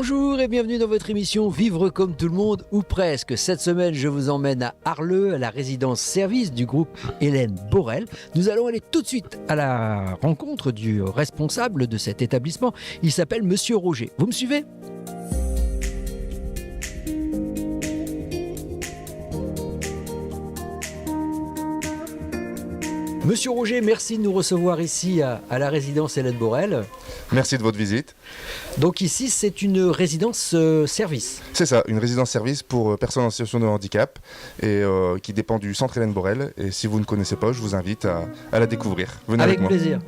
Bonjour et bienvenue dans votre émission Vivre comme tout le monde, ou presque. Cette semaine, je vous emmène à Arleux, à la résidence service du groupe Hélène Borel. Nous allons aller tout de suite à la rencontre du responsable de cet établissement. Il s'appelle Monsieur Roger. Vous me suivez ? Monsieur Roger, merci de nous recevoir ici à la résidence Hélène Borel. Merci de votre visite. Donc ici, c'est une résidence service. C'est ça, une résidence service pour personnes en situation de handicap et qui dépend du centre Hélène Borel. Et si vous ne connaissez pas, je vous invite à la découvrir. Venez avec moi. Plaisir.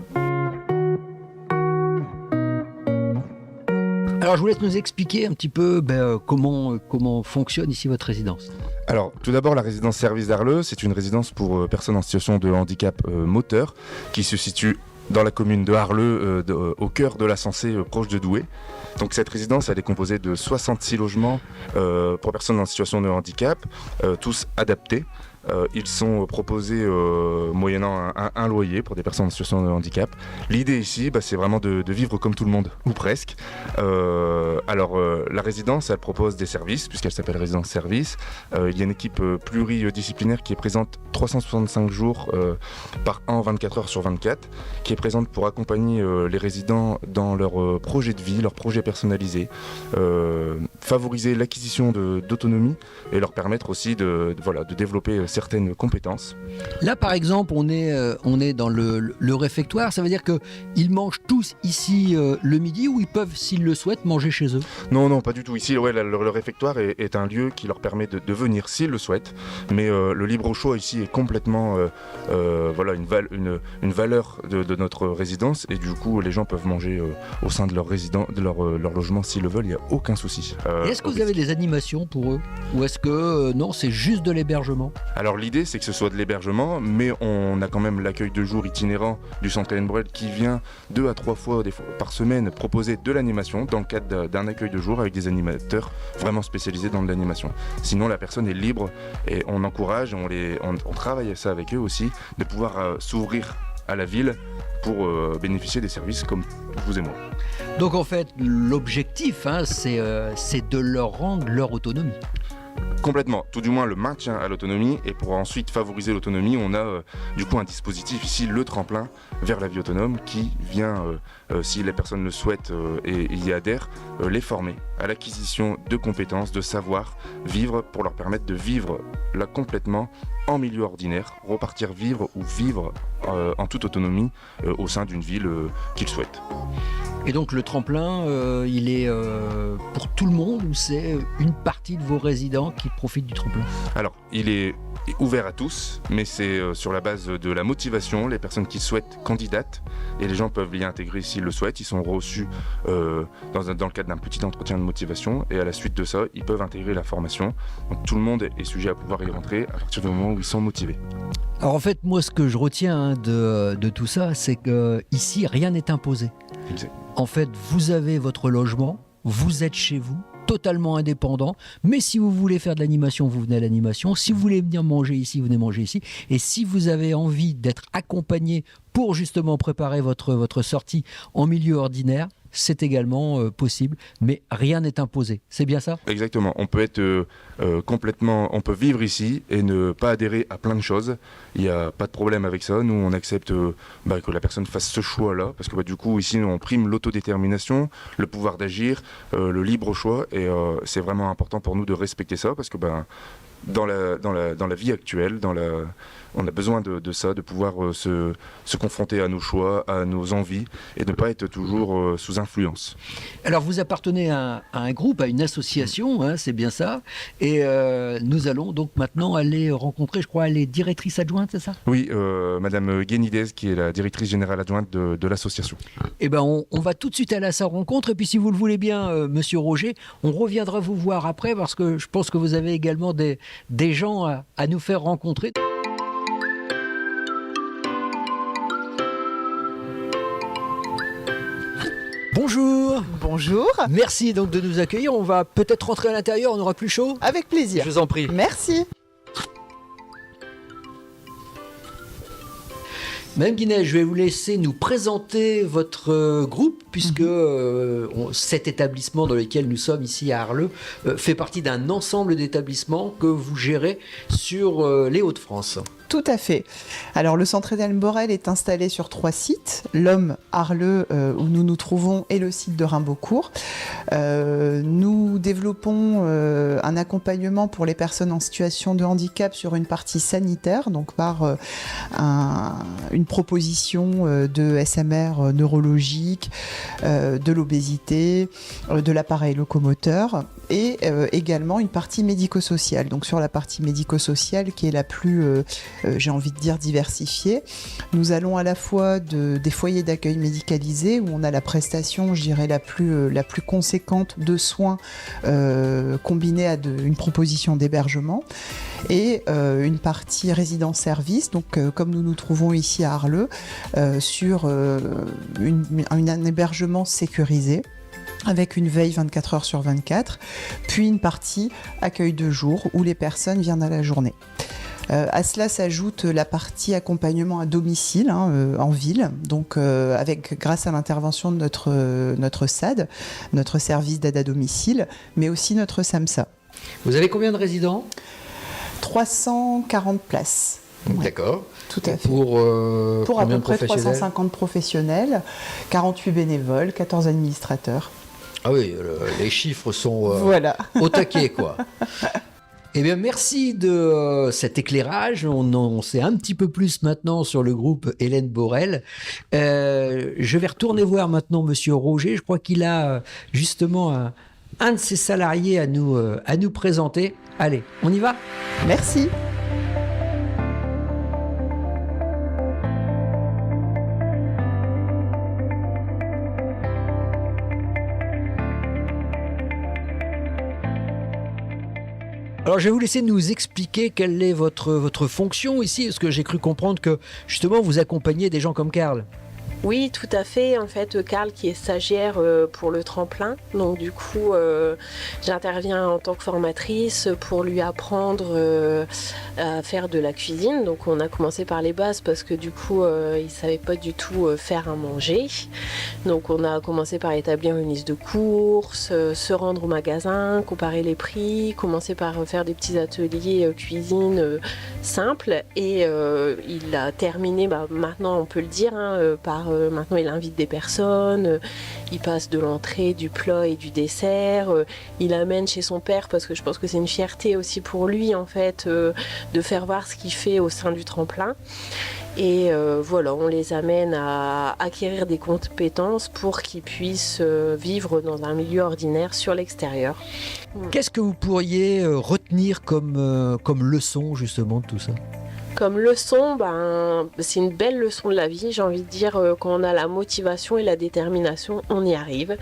Alors, je vous laisse nous expliquer un petit peu comment fonctionne ici votre résidence. Alors, tout d'abord, la résidence service d'Arleux, c'est une résidence pour personnes en situation de handicap moteur qui se situe dans la commune de Arleux, au cœur de la Sensée, proche de Douai. Donc cette résidence, elle est composée de 66 logements pour personnes en situation de handicap, tous adaptés. Ils sont proposés moyennant un loyer pour des personnes en situation de handicap. L'idée ici, c'est vraiment de vivre comme tout le monde, ou presque. La résidence, elle propose des services, puisqu'elle s'appelle résidence service. Il y a une équipe pluridisciplinaire qui est présente 365 jours par an, 24 heures sur 24, qui est présente pour accompagner les résidents dans leur projet de vie, leur projet personnalisé, favoriser l'acquisition d'autonomie et leur permettre aussi de développer certaines compétences. Là, par exemple, on est dans le réfectoire. Ça veut dire qu'ils mangent tous ici le midi, ou ils peuvent, s'ils le souhaitent, manger chez eux? Non, pas du tout. Ici, le réfectoire est un lieu qui leur permet de venir s'ils le souhaitent. Mais le libre choix ici est complètement une valeur de notre résidence. Et du coup, les gens peuvent manger au sein de leur logement s'ils le veulent. Il n'y a aucun souci. Est-ce que vous avez des animations pour eux? Ou est-ce que non, c'est juste de l'hébergement? Alors l'idée, c'est que ce soit de l'hébergement, mais on a quand même l'accueil de jour itinérant du centre Hélène Borel qui vient 2 à 3 fois par semaine proposer de l'animation dans le cadre d'un accueil de jour avec des animateurs vraiment spécialisés dans de l'animation. Sinon, la personne est libre et on encourage, on travaille ça avec eux aussi, de pouvoir s'ouvrir à la ville pour bénéficier des services comme vous et moi. Donc en fait, l'objectif, c'est de leur rendre leur autonomie. Complètement, tout du moins le maintien à l'autonomie, et pour ensuite favoriser l'autonomie, on a du coup un dispositif ici, le tremplin vers la vie autonome, qui vient, si les personnes le souhaitent et y adhèrent, les former à l'acquisition de compétences, de savoir vivre pour leur permettre de vivre là complètement en milieu ordinaire, repartir vivre en toute autonomie au sein d'une ville qu'ils souhaitent. Et donc le tremplin, il est pour tout le monde, ou c'est une partie de vos résidents qui profitent du tremplin? Alors, il est ouvert à tous, mais c'est sur la base de la motivation. Les personnes qui souhaitent candidatent, et les gens peuvent y intégrer s'ils le souhaitent. Ils sont reçus dans le cadre d'un petit entretien de motivation, et à la suite de ça, ils peuvent intégrer la formation. Donc tout le monde est sujet à pouvoir y rentrer à partir du moment où ils sont motivés. Alors en fait, moi, ce que je retiens de tout ça, c'est qu'ici, rien n'est imposé. Exact. En fait, vous avez votre logement, vous êtes chez vous, totalement indépendant, mais si vous voulez faire de l'animation, vous venez à l'animation. Si vous voulez venir manger ici, vous venez manger ici. Et si vous avez envie d'être accompagné pour justement préparer votre sortie en milieu ordinaire, c'est également possible, mais rien n'est imposé. C'est bien ça? Exactement. On peut être on peut vivre ici et ne pas adhérer à plein de choses. Il n'y a pas de problème avec ça. Nous, on accepte que la personne fasse ce choix-là, parce que du coup, ici, on prime l'autodétermination, le pouvoir d'agir, le libre choix, et c'est vraiment important pour nous de respecter ça, parce que dans la vie actuelle, on a besoin de ça, de pouvoir se confronter à nos choix, à nos envies, et de ne pas être toujours sous influence. Alors vous appartenez à un groupe, à une association, c'est bien ça, et nous allons donc maintenant aller rencontrer, je crois, les directrices adjointes, c'est ça? Oui, Madame Guénidez, qui est la directrice générale adjointe de l'association. Eh bien, on va tout de suite aller à sa rencontre, et puis si vous le voulez bien, Monsieur Roger, on reviendra vous voir après, parce que je pense que vous avez également des gens à nous faire rencontrer. Bonjour. Bonjour. Merci donc de nous accueillir. On va peut-être rentrer à l'intérieur, on aura plus chaud. Avec plaisir. Je vous en prie. Merci. Madame Guinet, je vais vous laisser nous présenter votre groupe, puisque cet établissement dans lequel nous sommes ici à Arleux fait partie d'un ensemble d'établissements que vous gérez sur les Hauts-de-France. Tout à fait. Alors, le centre Hélène Borel est installé sur 3 sites. L'Homme, Arleux, où nous nous trouvons, et le site de Rimbaudcourt. Nous développons un accompagnement pour les personnes en situation de handicap sur une partie sanitaire, donc par une proposition de SMR neurologique, de l'obésité, de l'appareil locomoteur, et également une partie médico-sociale. Donc sur la partie médico-sociale qui est la plus, j'ai envie de dire, diversifiée, nous allons à la fois des foyers d'accueil médicalisés où on a la prestation, je dirais, la plus conséquente de soins combinée à une proposition d'hébergement, et une partie résidence-service, donc comme nous nous trouvons ici à Arleux, sur un hébergement sécurisé, avec une veille 24 heures sur 24, puis une partie accueil de jour où les personnes viennent à la journée. À cela s'ajoute la partie accompagnement à domicile, en ville, donc grâce à l'intervention de notre SAD, notre service d'aide à domicile, mais aussi notre SAMSA. Vous avez combien de résidents ? 340 places. Ouais. D'accord. Tout à fait. Pour à peu près 350 professionnels, 48 bénévoles, 14 administrateurs. Ah oui, les chiffres sont voilà. Au taquet, quoi. Eh bien, merci de cet éclairage. On sait un petit peu plus maintenant sur le groupe Hélène Borel. Je vais retourner voir maintenant Monsieur Roger. Je crois qu'il a justement un de ses salariés à nous présenter. Allez, on y va ? Merci. Alors, je vais vous laisser nous expliquer quelle est votre fonction ici, parce que j'ai cru comprendre que, justement, vous accompagnez des gens comme Karl. Oui, tout à fait. En fait, Karl qui est stagiaire pour le tremplin. Donc du coup, j'interviens en tant que formatrice pour lui apprendre à faire de la cuisine. Donc on a commencé par les bases parce que du coup, il ne savait pas du tout faire à manger. Donc on a commencé par établir une liste de courses, se rendre au magasin, comparer les prix, commencer par faire des petits ateliers cuisine simples. Et il a terminé, maintenant on peut le dire, par maintenant il invite des personnes, il passe de l'entrée, du plat et du dessert, il amène chez son père parce que je pense que c'est une fierté aussi pour lui en fait de faire voir ce qu'il fait au sein du tremplin. Et voilà, on les amène à acquérir des compétences pour qu'ils puissent vivre dans un milieu ordinaire sur l'extérieur. Qu'est-ce que vous pourriez retenir comme leçon justement de tout ça ? Comme leçon, c'est une belle leçon de la vie. J'ai envie de dire, quand on a la motivation et la détermination, on y arrive.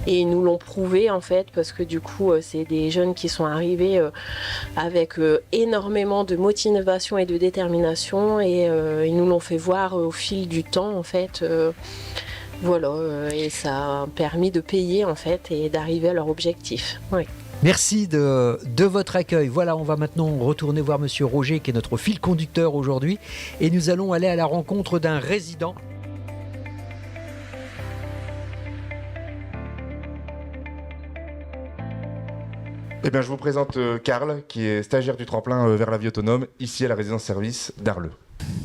Et ils nous l'ont prouvé en fait, parce que du coup, c'est des jeunes qui sont arrivés avec énormément de motivation et de détermination. Et ils nous l'ont fait voir au fil du temps en fait. Voilà, et ça a permis de payer en fait et d'arriver à leur objectif. Oui. Merci de votre accueil. Voilà, on va maintenant retourner voir Monsieur Roger, qui est notre fil conducteur aujourd'hui, et nous allons aller à la rencontre d'un résident. Eh bien, je vous présente Karl, qui est stagiaire du tremplin vers la vie autonome, ici à la résidence-service d'Arleux.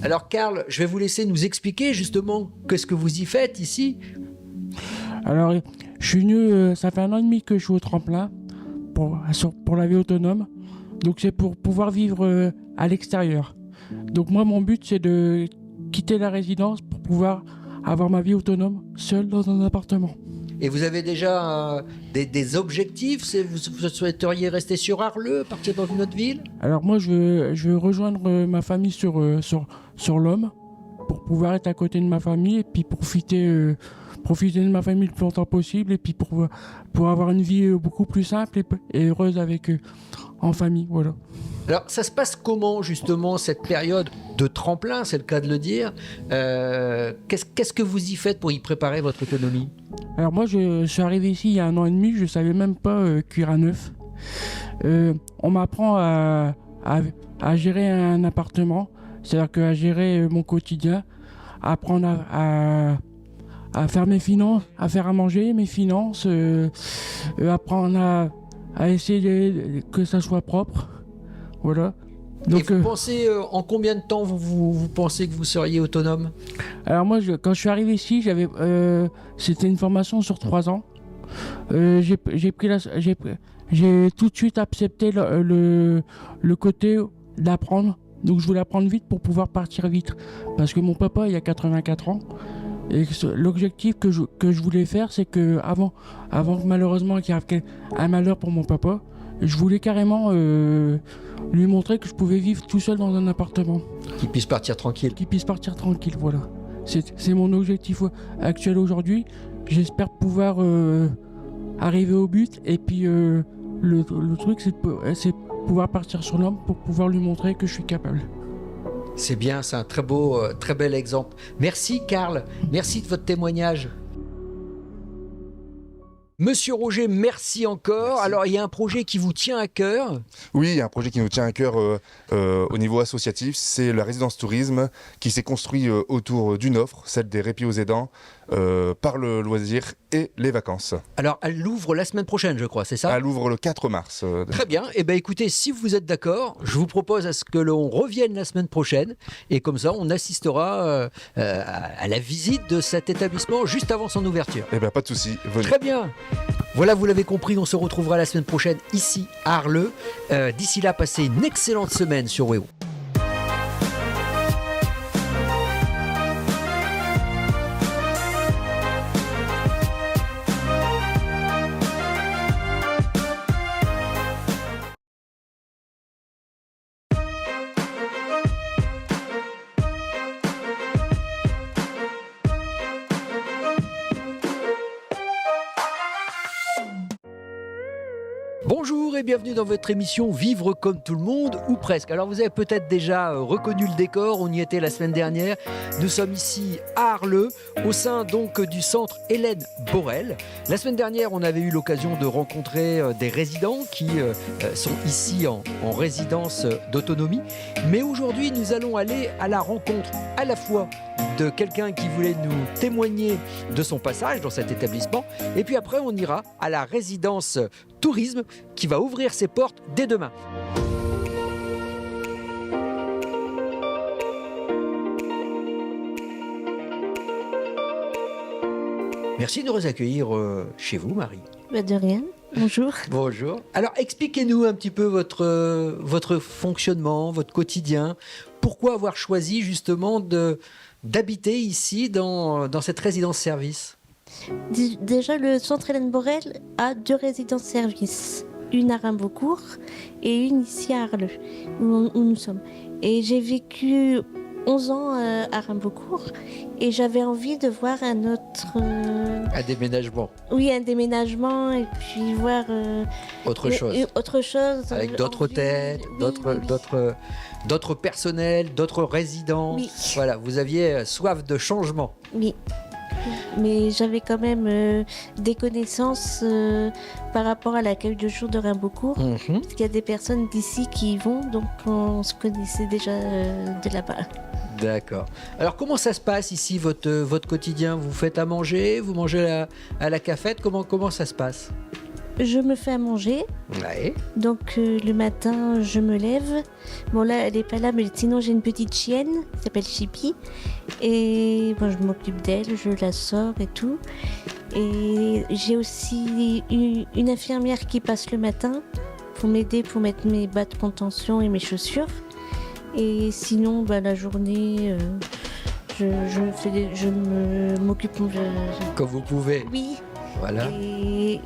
Alors Karl, je vais vous laisser nous expliquer justement qu'est-ce que vous y faites ici. Alors, je suis venu, ça fait 1 an et demi que je suis au tremplin pour la vie autonome. Donc c'est pour pouvoir vivre à l'extérieur. Donc moi, mon but, c'est de quitter la résidence pour pouvoir avoir ma vie autonome seul dans un appartement. Et vous avez déjà des objectifs ? Vous souhaiteriez rester sur Arleux, partir dans une autre ville ? Alors moi, je veux rejoindre ma famille sur l'Homme pour pouvoir être à côté de ma famille et puis profiter de ma famille le plus longtemps possible et puis pour avoir une vie beaucoup plus simple et heureuse avec eux en famille, voilà. Alors, ça se passe comment, justement, cette période de tremplin, c'est le cas de le dire. Qu'est-ce que vous y faites pour y préparer votre autonomie ? Alors moi, je suis arrivé ici il y a 1 an et demi, je ne savais même pas cuire un œuf. On m'apprend à gérer un appartement, c'est-à-dire à gérer mon quotidien, apprendre à faire mes finances, à faire à manger, mes finances, apprendre à essayer que ça soit propre. Voilà. Donc, et vous pensez en combien de temps vous pensez que vous seriez autonome? Alors moi, quand je suis arrivé ici, c'était une formation sur 3 ans. J'ai tout de suite accepté le côté d'apprendre. Donc je voulais apprendre vite pour pouvoir partir vite. Parce que mon papa, il a 84 ans. Et l'objectif que je voulais faire, c'est que avant que malheureusement qu'il y ait un malheur pour mon papa, je voulais carrément lui montrer que je pouvais vivre tout seul dans un appartement. Qu'il puisse partir tranquille. Qu'il puisse partir tranquille, voilà. C'est mon objectif actuel aujourd'hui. J'espère pouvoir arriver au but. Et puis le truc, c'est de pouvoir partir sur l'homme pour pouvoir lui montrer que je suis capable. C'est bien, c'est un très beau, très bel exemple. Merci Karl, merci de votre témoignage. Monsieur Roger, merci encore. Merci. Alors, il y a un projet qui vous tient à cœur. Oui, il y a un projet qui nous tient à cœur au niveau associatif, c'est la résidence tourisme qui s'est construit autour d'une offre, celle des répits aux aidants, par le loisir et les vacances. Alors, elle l'ouvre la semaine prochaine, je crois, c'est ça? Elle ouvre le 4 mars. Très bien. Eh bien, écoutez, si vous êtes d'accord, je vous propose à ce que l'on revienne la semaine prochaine. Et comme ça, on assistera à la visite de cet établissement juste avant son ouverture. Eh bien, pas de souci, venez. Très bien. Voilà, vous l'avez compris, on se retrouvera la semaine prochaine ici à Arleux. D'ici là, passez une excellente semaine sur WEO. Bonjour et bienvenue dans votre émission Vivre comme tout le monde, ou presque. Alors vous avez peut-être déjà reconnu le décor, on y était la semaine dernière. Nous sommes ici à Arleux, au sein donc du centre Hélène Borel. La semaine dernière, on avait eu l'occasion de rencontrer des résidents qui sont ici en résidence d'autonomie. Mais aujourd'hui, nous allons aller à la rencontre à la fois de quelqu'un qui voulait nous témoigner de son passage dans cet établissement. Et puis après, on ira à la résidence tourisme qui va ouvrir ses portes dès demain. Merci de nous accueillir chez vous, Marie. De rien. Bonjour. Bonjour. Alors, expliquez-nous un petit peu votre fonctionnement, votre quotidien. Pourquoi avoir choisi justement d'habiter ici dans cette résidence-service? Déjà, le centre Hélène Borel a 2 résidences-services. Une à Rimbaudcourt et une ici à Arleux, où nous sommes. Et j'ai vécu 11 ans à Rimbaudcourt et j'avais envie de voir un autre... Un déménagement. Oui, un déménagement et puis voir... Autre chose. Autre chose. Avec d'autres têtes, oui, d'autres personnels, d'autres résidents. Oui. Voilà, vous aviez soif de changement. Oui. Mais j'avais quand même des connaissances par rapport à l'accueil de jour de Rimbaudcourt. Parce qu'il y a des personnes d'ici qui y vont, donc on se connaissait déjà de là-bas. D'accord. Alors comment ça se passe ici, votre quotidien? Vous faites à manger? Vous mangez à la cafette? Comment ça se passe? Je me fais à manger. Ouais. Donc le matin, je me lève. Bon là, elle n'est pas là, mais sinon j'ai une petite chienne qui s'appelle Chippy. Et bon, je m'occupe d'elle, je la sors et tout. Et j'ai aussi une infirmière qui passe le matin pour m'aider pour mettre mes bas de contention et mes chaussures. Et sinon, la journée, je m'occupe. Comme vous pouvez. Oui. Voilà. Et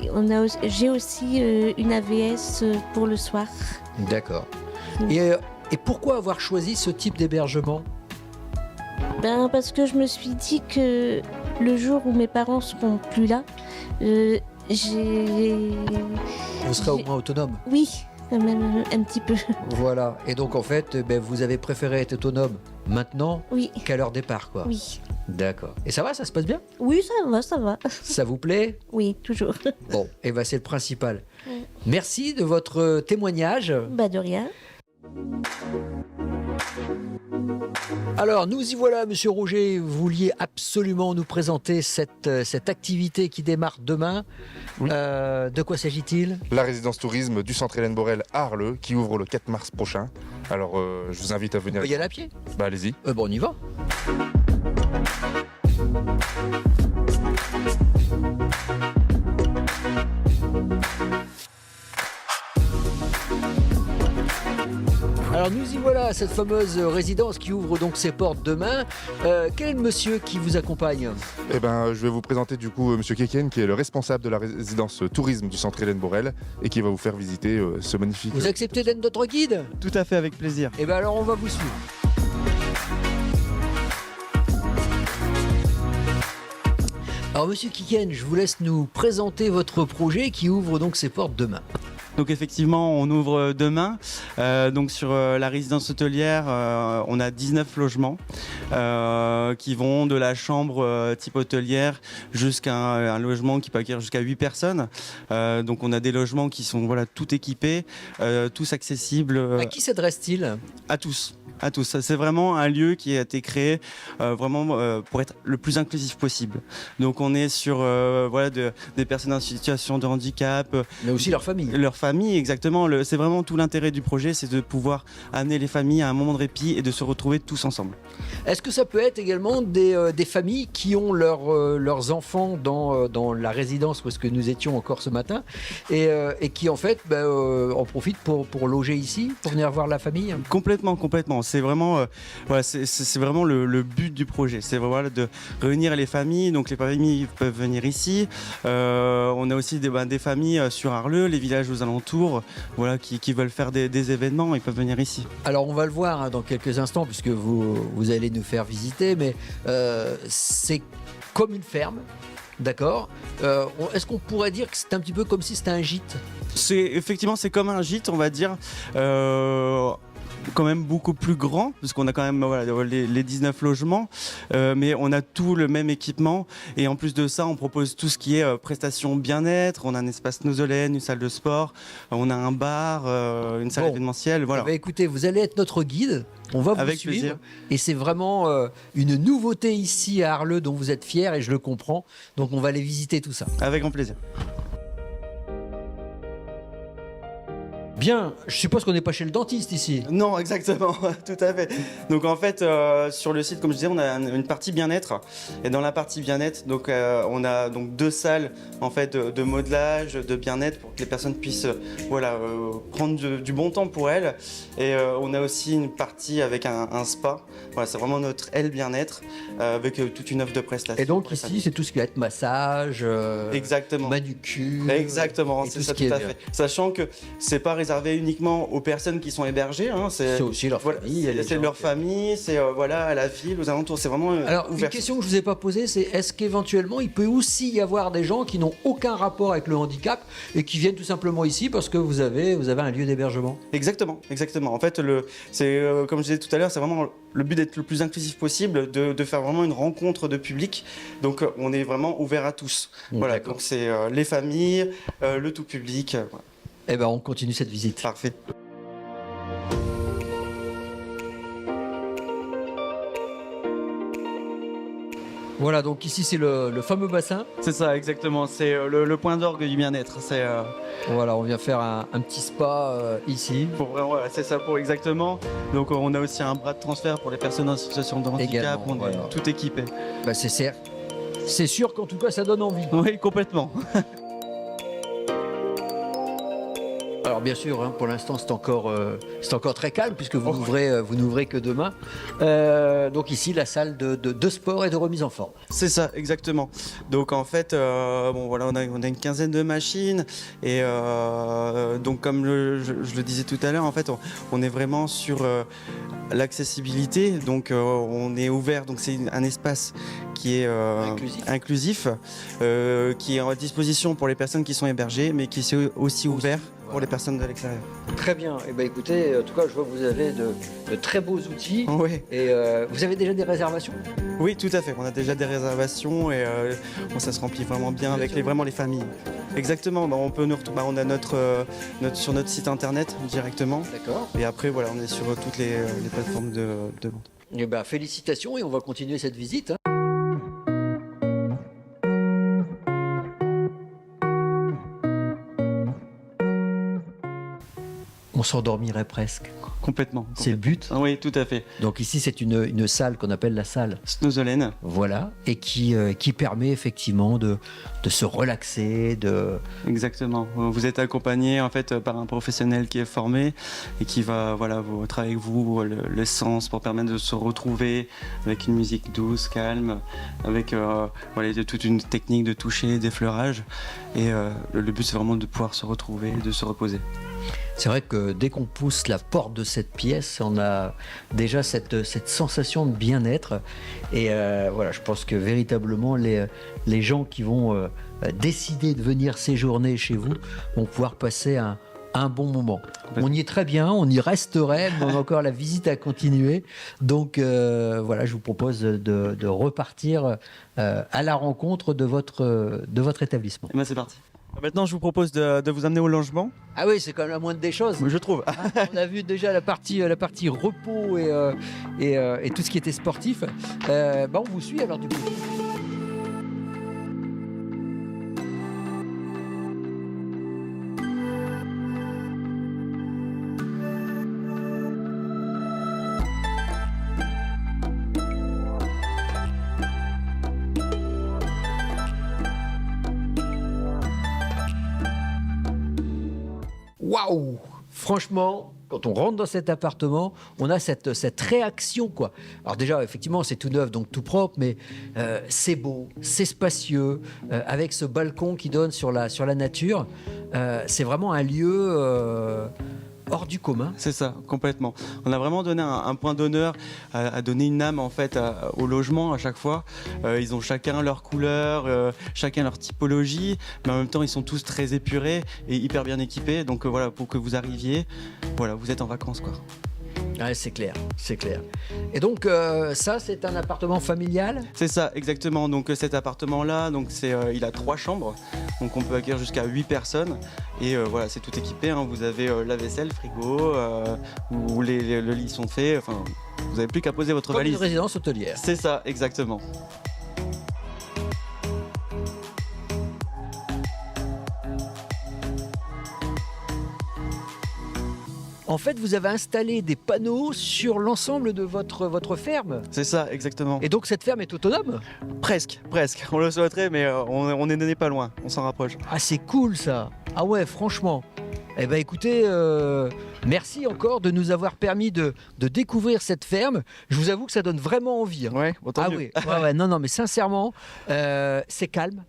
j'ai aussi une AVS pour le soir. D'accord. Et pourquoi avoir choisi ce type d'hébergement? Parce que je me suis dit que le jour où mes parents seront plus là, vous serez au moins autonome. Oui, quand même un petit peu. Voilà. Et donc en fait, vous avez préféré être autonome maintenant Oui. qu'à leur départ, quoi. Oui. D'accord. Et ça va, ça se passe bien? Oui, ça va, ça va. Ça vous plaît? Oui, toujours. Bon, et c'est le principal. Merci de votre témoignage. De rien. Alors, nous y voilà, Monsieur Roger. Vous vouliez absolument nous présenter cette activité qui démarre demain. Oui. De quoi s'agit-il? La résidence tourisme du centre Hélène Borel à Arleux qui ouvre le 4 mars prochain. Alors, je vous invite à On venir. peut y aller à pied? Bah, allez-y. Bon, on y va. Alors nous y voilà, cette fameuse résidence qui ouvre donc ses portes demain. Quel est le monsieur qui vous accompagne? Eh ben, je vais vous présenter du coup Monsieur Keken, qui est le responsable de la résidence tourisme du centre Hélène Borel et qui va vous faire visiter ce magnifique. Vous acceptez d'être notre guide? Tout à fait, avec plaisir. Eh bien alors on va vous suivre. Alors Monsieur Kiken, je vous laisse nous présenter votre projet qui ouvre donc ses portes demain. Donc effectivement, on ouvre demain. Donc sur la résidence hôtelière, on a 19 logements qui vont de la chambre type hôtelière jusqu'à un logement qui peut accueillir jusqu'à 8 personnes. Donc on a des logements qui sont tout équipés, tous accessibles À qui s'adresse-t-il? à tous. À tous. C'est vraiment un lieu qui a été créé vraiment pour être le plus inclusif possible. Donc on est sur des personnes en situation de handicap, Mais aussi leur famille. leur famille, exactement. C'est vraiment tout l'intérêt du projet, c'est de pouvoir amener les familles à un moment de répit et de se retrouver tous ensemble. Est-ce que ça peut être également des familles qui ont leurs enfants dans la résidence où est-ce que nous étions encore ce matin et qui en fait en profitent pour loger ici, pour venir voir la famille? Complètement. C'est vraiment, c'est vraiment le but du projet. C'est vraiment de réunir les familles. Donc les familles peuvent venir ici. On a aussi des familles sur Arleux, les villages aux alentours, qui veulent faire des événements. Ils peuvent venir ici. Alors on va le voir dans quelques instants puisque vous allez nous faire visiter, mais c'est comme une ferme, d'accord? Est-ce qu'on pourrait dire que c'est un petit peu comme si c'était un gîte? C'est comme un gîte, on va dire. Quand même beaucoup plus grand, parce qu'on a quand même les 19 logements, mais on a tout le même équipement, et en plus de ça, on propose tout ce qui est prestations bien-être. On a un espace Nosolène, une salle de sport, on a un bar, une salle événementielle, voilà. Eh bien, écoutez, vous allez être notre guide, on va vous Avec suivre, plaisir. et c'est vraiment une nouveauté ici à Arleux dont vous êtes fiers, et je le comprends, donc on va aller visiter tout ça. Avec grand plaisir. Bien, je suppose qu'on n'est pas chez le dentiste ici. Non, exactement, tout à fait. Donc en fait, sur le site, comme je disais, on a une partie bien-être. Et dans la partie bien-être, donc on a donc 2 salles en fait de modelage, de bien-être pour que les personnes puissent prendre du bon temps pour elles. Et on a aussi une partie avec un spa. Voilà, c'est vraiment notre aile bien-être avec toute une offre de prestations. Et donc pour les ici, familles. c'est tout ce qui va être massage, Exactement. manucure. Exactement, et c'est tout ça ce qui tout est à bien. fait. Sachant que c'est pas réservé uniquement aux personnes qui sont hébergées, hein, C'est aussi leur famille. c'est leur famille, c'est à la ville, aux alentours, c'est vraiment Alors, une ouvert. question que je vous ai pas posée, c'est est-ce qu'éventuellement il peut aussi y avoir des gens qui n'ont aucun rapport avec le handicap et qui viennent tout simplement ici parce que vous avez un lieu d'hébergement? Exactement. En fait, comme je disais tout à l'heure, c'est vraiment le but d'être le plus inclusif possible, de faire vraiment une rencontre de public. Donc, on est vraiment ouvert à tous. Voilà, D'accord. donc c'est les familles, le tout public. Voilà. Eh ben, on continue cette visite. Parfait. Voilà, donc ici c'est le fameux bassin. C'est ça, exactement. C'est le point d'orgue du bien-être. C'est Voilà, on vient faire un petit spa ici. c'est ça pour exactement. Donc on a aussi un bras de transfert pour les personnes en situation de handicap. Également, On voilà. est tout équipé. Bah, c'est sûr qu'en tout cas ça donne envie. Oui, complètement. Alors bien sûr, hein, pour l'instant c'est encore très calme puisque vous n'ouvrez que demain. Donc ici la salle de sport et de remise en forme. C'est ça, exactement. Donc en fait, on a une quinzaine de machines et donc comme je le disais tout à l'heure, en fait, on est vraiment sur l'accessibilité. Donc on est ouvert. Donc c'est un espace qui est inclusif, qui est à disposition pour les personnes qui sont hébergées, mais qui est aussi ouvert pour les personnes de l'extérieur. Très bien. Eh ben, écoutez, en tout cas, je vois que vous avez de très beaux outils. Oui. Et vous avez déjà des réservations? Oui, tout à fait. On a déjà des réservations et ça se remplit vraiment bien avec vraiment les familles. Exactement. On peut on a sur notre site internet directement. D'accord. Et après, voilà, on est sur toutes les plateformes de vente. Eh ben, félicitations et on va continuer cette visite. Hein. On s'endormirait presque. Complètement. C'est le but. Ah oui, tout à fait. Donc ici, c'est une salle qu'on appelle la salle. Snozelen. Voilà, et qui permet effectivement de se relaxer, Exactement. Vous êtes accompagné en fait par un professionnel qui est formé et qui va vous travailler avec vous le sens pour permettre de se retrouver avec une musique douce, calme, avec toute une technique de toucher, d'effleurage. Et le but c'est vraiment de pouvoir se retrouver, de se reposer. C'est vrai que dès qu'on pousse la porte de cette pièce, on a déjà cette sensation de bien-être. Et voilà, je pense que véritablement, les gens qui vont décider de venir séjourner chez vous vont pouvoir passer un bon moment. On y est très bien, on y resterait, mais on a encore la visite à continuer. Donc voilà, je vous propose de repartir à la rencontre de votre établissement. Et ben c'est parti. Maintenant, je vous propose de vous amener au logement. Ah oui, c'est quand même la moindre des choses. Je trouve. On a vu déjà la partie repos et tout ce qui était sportif. On vous suit alors du coup. Waouh! Franchement, quand on rentre dans cet appartement, on a cette réaction, quoi. Alors déjà, effectivement, c'est tout neuf, donc tout propre, mais c'est beau, c'est spacieux, avec ce balcon qui donne sur la nature. C'est vraiment un lieu hors du commun. C'est ça, complètement. On a vraiment donné un point d'honneur à donner une âme en fait au logement à chaque fois. Ils ont chacun leur couleur, chacun leur typologie, mais en même temps ils sont tous très épurés et hyper bien équipés. Donc voilà, pour que vous arriviez, voilà, vous êtes en vacances quoi. Ouais, c'est clair, c'est clair. Et donc ça, c'est un appartement familial? C'est ça, exactement. Donc cet appartement-là, donc il a 3 chambres, donc on peut accueillir jusqu'à 8 personnes. Et voilà, c'est tout équipé. Hein. Vous avez la vaisselle, frigo, où le lit sont faits. Enfin, vous n'avez plus qu'à poser votre Comme valise. une résidence hôtelière. C'est ça, exactement. En fait, vous avez installé des panneaux sur l'ensemble de votre ferme. C'est ça, exactement. Et donc cette ferme est autonome? Presque. On le souhaiterait, mais on n'est pas loin. On s'en rapproche. Ah, c'est cool ça. Ah ouais, franchement. Eh ben écoutez, merci encore de nous avoir permis de découvrir cette ferme. Je vous avoue que ça donne vraiment envie. Hein. Ouais, autant Ah mieux. oui, ouais, non, mais sincèrement, c'est calme.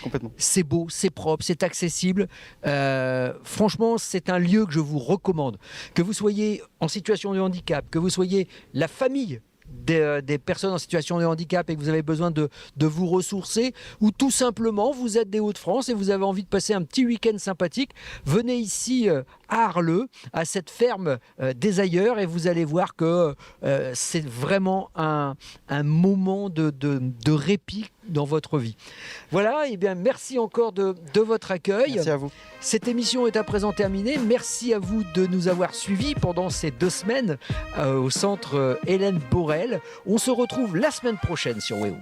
Complètement. C'est beau, c'est propre, c'est accessible. Franchement, c'est un lieu que je vous recommande. Que vous soyez en situation de handicap, que vous soyez la famille des personnes en situation de handicap et que vous avez besoin de vous ressourcer, ou tout simplement vous êtes des Hauts-de-France et vous avez envie de passer un petit week-end sympathique, venez ici à Arleux, à cette ferme des Ailleurs, et vous allez voir que c'est vraiment un moment de répit dans votre vie. Voilà, et bien merci encore de votre accueil. Merci à vous. Cette émission est à présent terminée. Merci à vous de nous avoir suivis pendant ces 2 semaines au centre Hélène Borel. On se retrouve la semaine prochaine sur WEO.